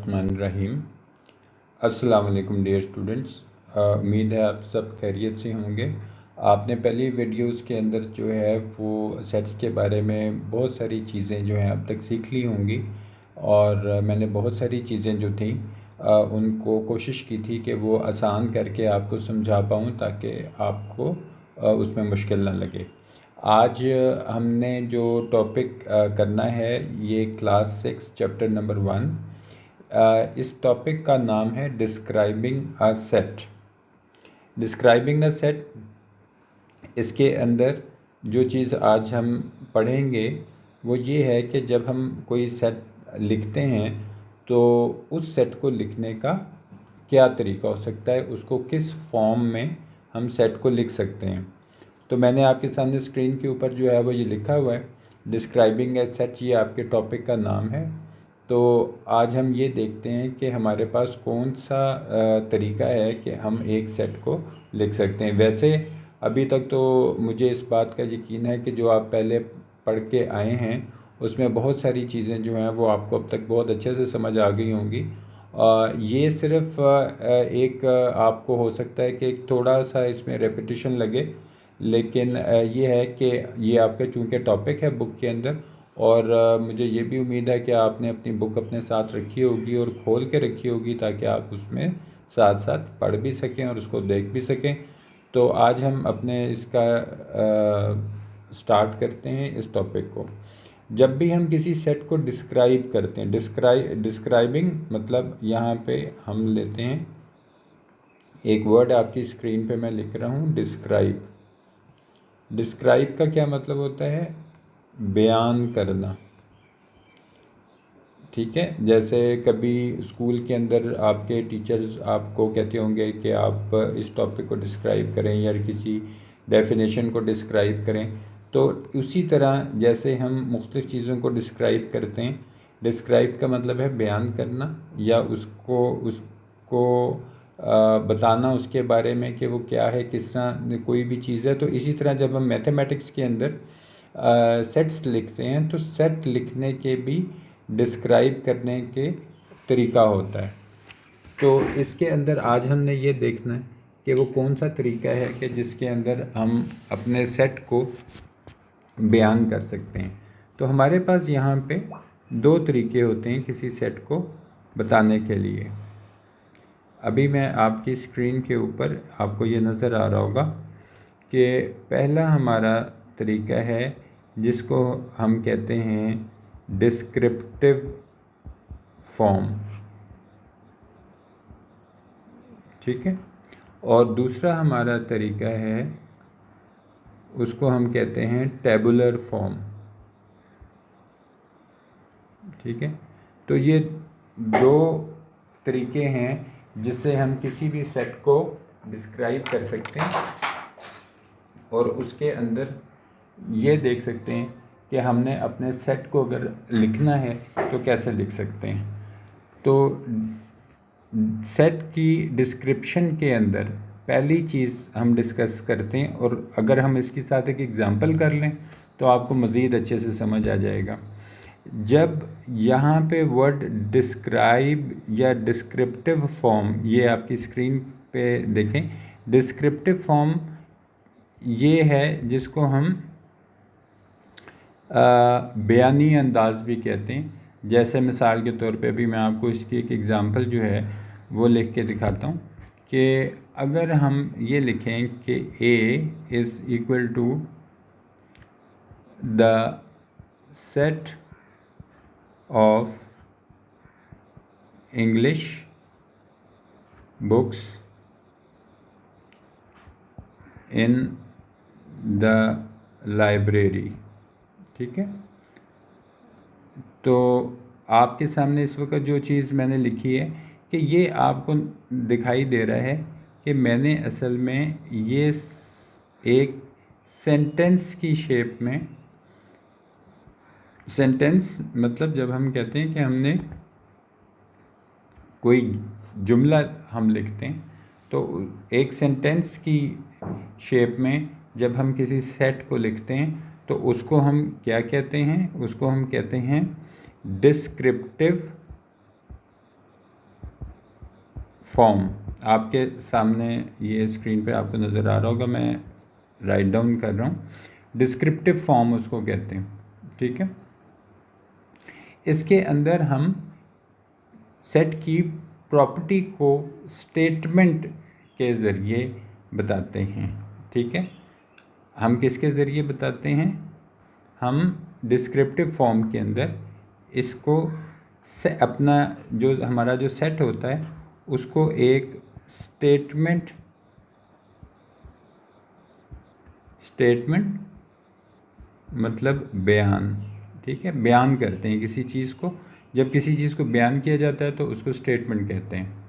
बिस्मिल्लाहिर्रहमानिर्रहीम। अस्सलाम वालेकुम डियर स्टूडेंट्स। उम्मीद है आप सब खैरियत से होंगे। आपने पहली वीडियोस के अंदर जो है वो सेट्स के बारे में बहुत सारी चीज़ें जो हैं अब तक सीख ली होंगी और मैंने बहुत सारी चीज़ें जो थी उनको कोशिश की थी कि वो आसान करके आपको समझा पाऊँ ताकि आपको उसमें मुश्किल ना लगे। आज हमने जो टॉपिक करना है ये क्लास 6 चैप्टर नंबर 1। इस टॉपिक का नाम है describing a set. Describing a set, इसके अंदर जो चीज़ आज हम पढ़ेंगे वो ये है कि जब हम कोई सेट लिखते हैं तो उस सेट को लिखने का क्या तरीका हो सकता है, उसको किस फॉर्म में हम सेट को लिख सकते हैं। तो मैंने आपके सामने स्क्रीन के ऊपर जो है वो ये लिखा हुआ है डिस्क्राइबिंग ए सेट, ये आपके टॉपिक का नाम है। तो आज हम ये देखते हैं कि हमारे पास कौन सा तरीका है कि हम एक सेट को लिख सकते हैं। वैसे अभी तक तो मुझे इस बात का यकीन है कि जो आप पहले पढ़ के आए हैं उसमें बहुत सारी चीज़ें जो हैं वो आपको अब तक बहुत अच्छे से समझ आ गई होंगी। ये सिर्फ एक आपको हो सकता है कि एक थोड़ा सा इसमें रेपिटेशन लगे, लेकिन ये है कि ये आपका चूँकि टॉपिक है बुक के अंदर और मुझे ये भी उम्मीद है कि आपने अपनी बुक अपने साथ रखी होगी और खोल के रखी होगी ताकि आप उसमें साथ साथ पढ़ भी सकें और उसको देख भी सकें। तो आज हम अपने इसका स्टार्ट करते हैं इस टॉपिक को। जब भी हम किसी सेट को डिस्क्राइब करते हैं, डिस्क्राइबिंग मतलब यहाँ पे हम लेते हैं एक वर्ड, आपकी स्क्रीन पे मैं लिख रहा हूँ डिस्क्राइब। डिस्क्राइब का क्या मतलब होता है? बयान करना। ठीक है, जैसे कभी स्कूल के अंदर आपके टीचर्स आपको कहते होंगे कि आप इस टॉपिक को डिस्क्राइब करें या किसी डेफिनेशन को डिस्क्राइब करें, तो उसी तरह जैसे हम मुख्तलिफ़ चीज़ों को डिस्क्राइब करते हैं, डिस्क्राइब का मतलब है बयान करना या उसको बताना उसके बारे में कि वो क्या है, किस तरह कोई भी चीज़ है। तो इसी तरह जब हम मैथमेटिक्स के अंदर सेट्स लिखते हैं तो सेट लिखने के भी डिस्क्राइब करने के तरीका होता है। तो इसके अंदर आज हमने ये देखना है कि वो कौन सा तरीका है कि जिसके अंदर हम अपने सेट को बयान कर सकते हैं। तो हमारे पास यहाँ पे दो तरीके होते हैं किसी सेट को बताने के लिए। अभी मैं आपकी स्क्रीन के ऊपर आपको ये नज़र आ रहा होगा कि पहला हमारा तरीका है जिसको हम कहते हैं डिस्क्रिप्टिव फॉर्म। ठीक है, और दूसरा हमारा तरीका है उसको हम कहते हैं टेबुलर फॉर्म। ठीक है, तो ये दो तरीके हैं जिससे हम किसी भी सेट को डिस्क्राइब कर सकते हैं और उसके अंदर ये देख सकते हैं कि हमने अपने सेट को अगर लिखना है तो कैसे लिख सकते हैं। तो सेट की डिस्क्रिप्शन के अंदर पहली चीज़ हम डिस्कस करते हैं, और अगर हम इसके साथ एक एग्ज़ाम्पल कर लें तो आपको मज़ीद अच्छे से समझ आ जाएगा। जब यहाँ पे वर्ड डिस्क्राइब या डिस्क्रिप्टिव फॉर्म, ये आपकी स्क्रीन पे देखें, डिस्क्रिप्टिव फॉर्म ये है जिसको हम बयानी अंदाज भी कहते हैं। जैसे मिसाल के तौर पे अभी मैं आपको इसकी एक एग्ज़ाम्पल जो है वो लिख के दिखाता हूँ कि अगर हम ये लिखें कि A is equal to the set of English books in the library. ठीक है, तो आपके सामने इस वक्त जो चीज़ मैंने लिखी है कि ये आपको दिखाई दे रहा है कि मैंने असल में ये एक सेंटेंस की शेप में, सेंटेंस मतलब जब हम कहते हैं कि हमने कोई जुमला हम लिखते हैं तो एक सेंटेंस की शेप में जब हम किसी सेट को लिखते हैं तो उसको हम क्या कहते हैं? उसको हम कहते हैं डिस्क्रिप्टिव फॉर्म आपके सामने ये स्क्रीन पे आपको नज़र आ रहा होगा, मैं राइट डाउन कर रहा हूँ। डिस्क्रिप्टिव फॉर्म उसको कहते हैं, ठीक है। इसके अंदर हम सेट की प्रॉपर्टी को स्टेटमेंट के ज़रिए बताते हैं, ठीक है। हम किसके ज़रिए बताते हैं? हम डिस्क्रिप्टिव फॉर्म के अंदर इसको से अपना जो हमारा जो सेट होता है उसको एक स्टेटमेंट मतलब बयान, ठीक है, बयान करते हैं किसी चीज़ को। जब किसी चीज़ को बयान किया जाता है तो उसको स्टेटमेंट कहते हैं।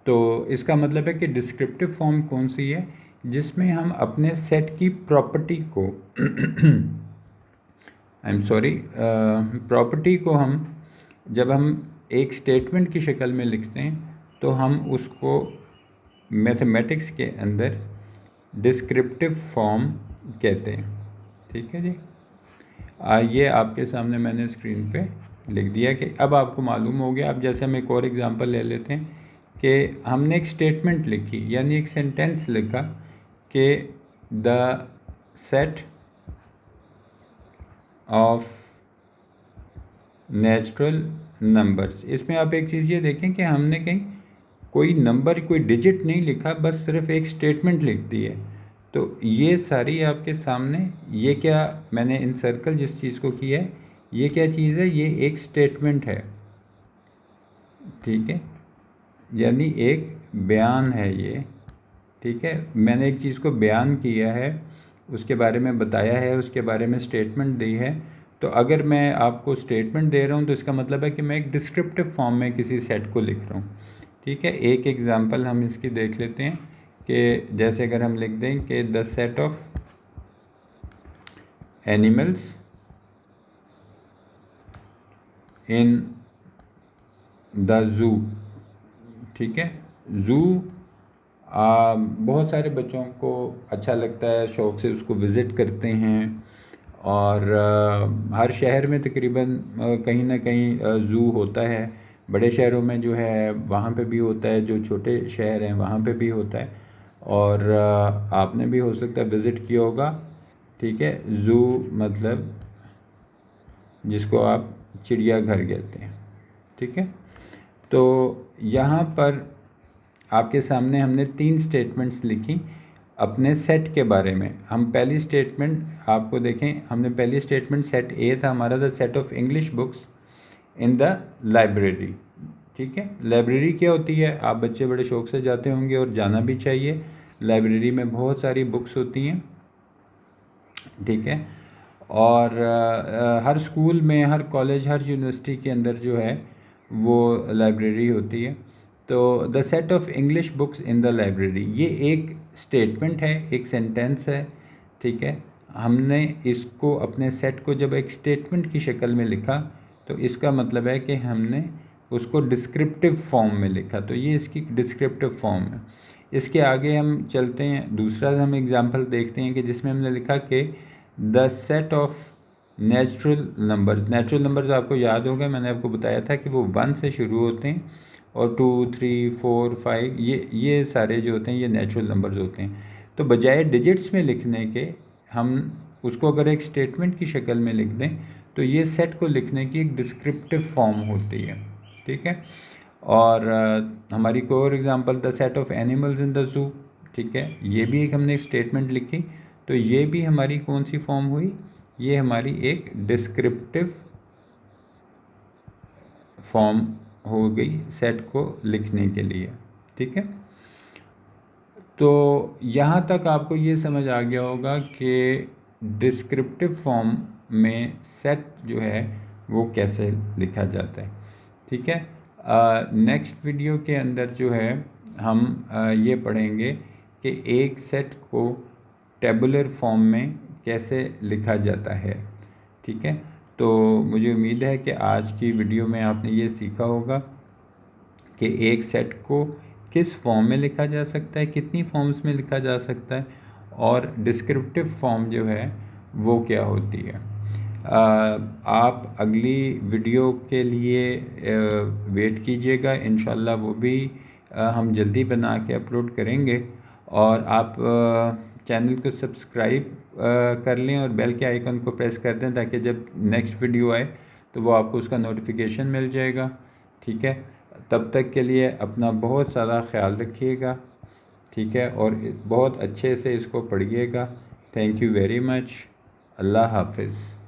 तो इसका मतलब है कि डिस्क्रिप्टिव फॉर्म कौन सी है? जिसमें हम अपने सेट की प्रॉपर्टी को प्रॉपर्टी को हम जब हम एक स्टेटमेंट की शक्ल में लिखते हैं तो हम उसको मैथमेटिक्स के अंदर डिस्क्रिप्टिव फॉर्म कहते हैं, ठीक है जी। ये आपके सामने मैंने स्क्रीन पे लिख दिया कि अब आपको मालूम हो गया। अब जैसे हम एक और एग्जांपल ले लेते हैं कि हमने एक स्टेटमेंट लिखी, यानी एक सेंटेंस लिखा कि the set of natural numbers. इसमें आप एक चीज़ ये देखें कि हमने कहीं कोई नंबर, कोई डिजिट नहीं लिखा, बस सिर्फ एक स्टेटमेंट लिख दी है। तो ये सारी आपके सामने, ये क्या मैंने इन सर्कल जिस चीज़ को किया है, ये क्या चीज़ है? ये एक स्टेटमेंट है, ठीक है, यानी एक बयान है ये, ठीक है। मैंने एक चीज़ को बयान किया है, उसके बारे में बताया है, उसके बारे में स्टेटमेंट दी है। तो अगर मैं आपको स्टेटमेंट दे रहा हूँ तो इसका मतलब है कि मैं एक डिस्क्रिप्टिव फॉर्म में किसी सेट को लिख रहा हूँ, ठीक है। एक एग्जांपल हम इसकी देख लेते हैं कि जैसे अगर हम लिख दें कि the set of animals in the zoo, ठीक है। ज़ू बहुत सारे बच्चों को अच्छा लगता है, शौक़ से उसको विज़िट करते हैं। और हर शहर में तकरीबन कहीं ना कहीं ज़ू होता है। बड़े शहरों में जो है वहाँ पे भी होता है, जो छोटे शहर हैं वहाँ पे भी होता है। और आपने भी हो सकता है विज़िट किया होगा, ठीक है। ज़ू मतलब जिसको आप चिड़ियाघर कहते हैं, ठीक है। तो यहाँ पर आपके सामने हमने 3 स्टेटमेंट्स लिखी अपने सेट के बारे में। हम पहली स्टेटमेंट आपको देखें, हमने पहली स्टेटमेंट सेट ए था हमारा, the set of English books in the library, ठीक है। लाइब्रेरी क्या होती है? आप बच्चे बड़े शौक़ से जाते होंगे और जाना भी चाहिए। लाइब्रेरी में बहुत सारी बुक्स होती हैं, ठीक है। और हर स्कूल में, हर कॉलेज, हर यूनिवर्सिटी के अंदर जो है वो लाइब्रेरी होती है। तो the set of English books in the library, ये एक स्टेटमेंट है, एक सेंटेंस है, ठीक है। हमने इसको अपने सेट को जब एक स्टेटमेंट की शक्ल में लिखा तो इसका मतलब है कि हमने उसको डिस्क्रिप्टिव फॉर्म में लिखा। तो ये इसकी डिस्क्रिप्टिव फॉर्म है। इसके आगे हम चलते हैं, दूसरा हम एग्जांपल देखते हैं कि जिसमें हमने लिखा कि the set of natural numbers. Natural numbers आपको याद होगा, मैंने आपको बताया था कि वो 1 से शुरू होते हैं और 2, 3, 4, 5 ये सारे जो होते हैं ये नेचुरल नंबर्स होते हैं। तो बजाय डिजिट्स में लिखने के हम उसको अगर एक स्टेटमेंट की शक्ल में लिख दें तो ये सेट को लिखने की एक डिस्क्रिप्टिव फॉर्म होती है, ठीक है। और हमारी कोई और example, the set of animals in the zoo, ठीक है। ये भी एक हमने स्टेटमेंट लिखी, तो ये भी हमारी कौन सी फॉर्म हुई? ये हमारी एक डिस्क्रिप्टिव फॉर्म हो गई सेट को लिखने के लिए, ठीक है। तो यहाँ तक आपको ये समझ आ गया होगा कि डिस्क्रिप्टिव फॉर्म में सेट जो है वो कैसे लिखा जाता है, ठीक है। नेक्स्ट वीडियो के अंदर जो है हम ये पढ़ेंगे कि एक सेट को टेबुलर फॉर्म में कैसे लिखा जाता है, ठीक है। तो मुझे उम्मीद है कि आज की वीडियो में आपने ये सीखा होगा कि एक सेट को किस फॉर्म में लिखा जा सकता है, कितनी फॉर्म्स में लिखा जा सकता है, और डिस्क्रिप्टिव फॉर्म जो है वो क्या होती है। आप अगली वीडियो के लिए वेट कीजिएगा, इंशाल्लाह वो भी हम जल्दी बना के अपलोड करेंगे। और आप चैनल को सब्सक्राइब कर लें और बेल के आइकन को प्रेस कर दें ताकि जब नेक्स्ट वीडियो आए तो वो आपको उसका नोटिफिकेशन मिल जाएगा। ठीक है, तब तक के लिए अपना बहुत सारा ख्याल रखिएगा। ठीक है, और बहुत अच्छे से इसको पढ़िएगा। Thank you very much. अल्लाह हाफिज़।